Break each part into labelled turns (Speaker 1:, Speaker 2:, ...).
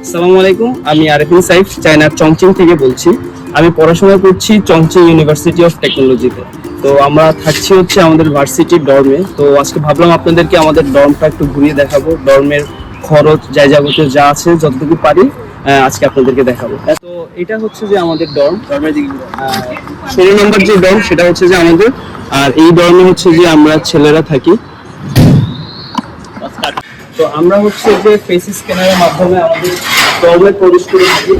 Speaker 1: আসসালামু আলাইকুম, আমি আরেফিন সাইফ চায়নার চংচিং থেকে বলছি। আমি পড়াশোনা করছি চংচিং ইউনিভার্সিটি অফ টেকনোলজিতে। তো আমরা থাকছি হচ্ছে আমাদের ভার্সিটির ডর্মে। তো আজকে ভাবলাম আপনাদেরকে আমাদের ডর্মটা একটু ঘুরিয়ে দেখাবো, ডর্মের খরচ যাই যাবতীয় যা আছে যতটুকু পারি আজকে আপনাদেরকে দেখাবো। তো এটা হচ্ছে যে আমাদের ডর্ম, ডর্মের দিকে 16 নম্বর যে ডর্ম সেটা হচ্ছে যে আমাদের। আর এই ডর্মে হচ্ছে যে আমরা ছেলেরা থাকি। তো আমরা হচ্ছে যে ফেস স্ক্যানারের মাধ্যমে আমাদের ডর্মে প্রবেশ করে থাকি।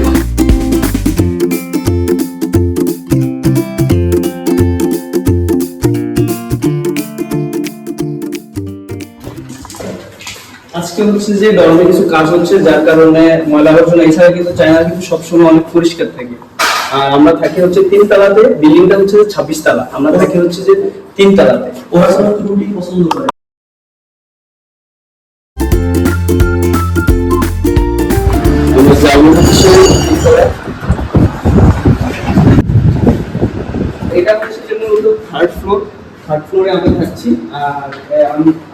Speaker 1: আজকে হচ্ছে যে ডর্মে কিছু কাজ হচ্ছে, যার কারণে ময়লা আবর্জনা, এছাড়া কিন্তু চায়না কিন্তু সবসময় অনেক পরিষ্কার থাকে। আর আমরা থাকি হচ্ছে 3 তলাতে, বিল্ডিংটা হচ্ছে 26 তলা, আমরা থাকি হচ্ছে যে 3 তলাতে। ওরা রুটি পছন্দ করে। এটা হচ্ছে যে মূলত থার্ড ফ্লোরে আমরা থাকছি। আর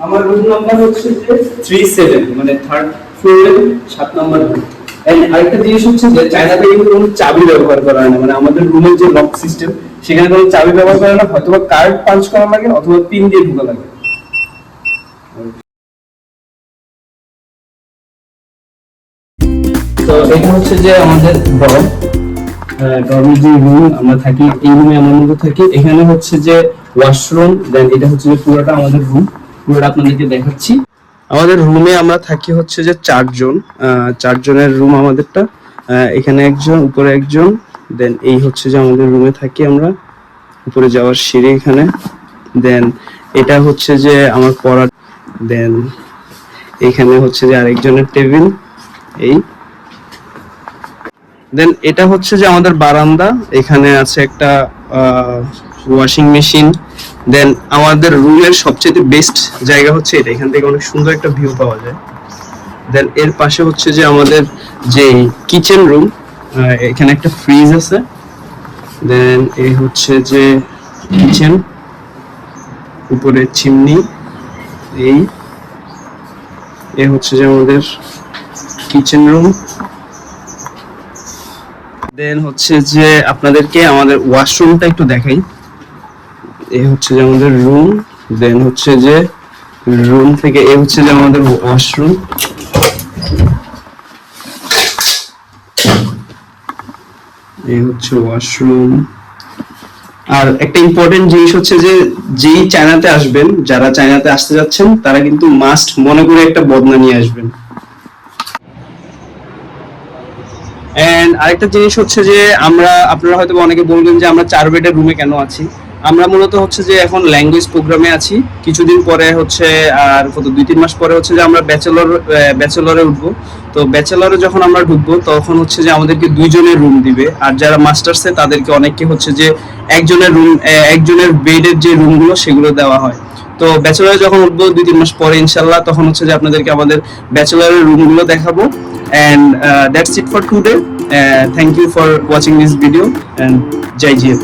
Speaker 1: আমার রুম নাম্বার হচ্ছে যে 37, মানে থার্ড ফ্লোরের 7 নম্বর রুম। আরেকটা জিনিস হচ্ছে যে চায়নাতে কিন্তু কোনো চাবি ব্যবহার করা হয় না, মানে আমাদের রুমের যে লক সিস্টেম সেখানে কোনো চাবি ব্যবহার করা না, হয়তো কার্ড পাঞ্চ করা লাগে অথবা পিন দিয়ে ঢোকা লাগে। তো এটা হচ্ছে যে আমাদের ডর্মের যে রুম আমরা থাকি, এই রুমে আমরা মূলত থাকি। এখানে হচ্ছে যে ওয়াশরুম, দেন এটা হচ্ছে যে পুরোটা আমাদের রুম, পুরোটা আপনাদেরকে দেখাচ্ছি। আমাদের রুমে আমরা থাকি হচ্ছে যে 4 জন, 4 জনের রুম আমাদেরটা। এখানে একজন, উপরে একজন, দেন এই হচ্ছে যে আমাদের রুমে থাকি আমরা। উপরে যাওয়ার সিঁড়ি এখানে, দেন এটা হচ্ছে যে আমার পড়ার, দেন এখানে হচ্ছে যে আরেকজনের টেবিল, এই দেন এটা হচ্ছে যে আমাদের বারান্দা। এখানে আছে একটা ওয়াশিং মেশিন। দেন আমাদের রুমের সবচেয়ে বেস্ট জায়গা হচ্ছে এটা, এখান থেকে অনেক সুন্দর একটা ভিউ পাওয়া যায়। দেন এর পাশে হচ্ছে যে আমাদের যে কিচেন রুম, এখানে একটা ফ্রিজ আছে। দেন এই হচ্ছে যে কিচেন, উপরে চিমনি, এই হচ্ছে যে আমাদের কিচেন রুম। দেন হচ্ছে যে আপনাদেরকে আমাদের ওয়াশরুমটা একটু দেখাই। এই হচ্ছে যে আমাদের রুম, দেন হচ্ছে যে রুম থেকে এই হচ্ছে যে আমাদের ওয়াশরুম। এই হচ্ছে ওয়াশরুম। আর একটা ইম্পর্টেন্ট জিনিস হচ্ছে যে যেই চায়নাতে আসবেন, যারা চায়নাতে আসতে যাচ্ছেন তারা কিন্তু মাস্ট মনে করে একটা বদনা নিয়ে আসবেন। এন্ড আরেকটা জিনিস হচ্ছে যে আপনারা হয়তো অনেকে বলবেন যে আমরা 4 বেডের রুমে কেন আছি। আমরা মূলত হচ্ছে যে এখন ল্যাঙ্গুয়েজ প্রোগ্রামে আছি। কিছুদিন পরে হচ্ছে, আর কত 2-3 মাস পরে হচ্ছে যে আমরা ব্যাচেলরে উঠবো। তো ব্যাচেলরে যখন আমরা ঢুকবো তখন হচ্ছে যে আমাদেরকে 2 জনের রুম দিবে। আর যারা মাস্টার্সে তাদেরকে অনেককে হচ্ছে যে একজনের বেডের যে রুমগুলো সেগুলো দেওয়া হয়। তো ব্যাচেলরে যখন উঠবো 2-3 মাস পরে ইনশাল্লাহ, তখন হচ্ছে যে আপনাদেরকে আমাদের ব্যাচেলরের রুমগুলো দেখাবো। And that's it for today. Thank you for watching this video and Jai Jai.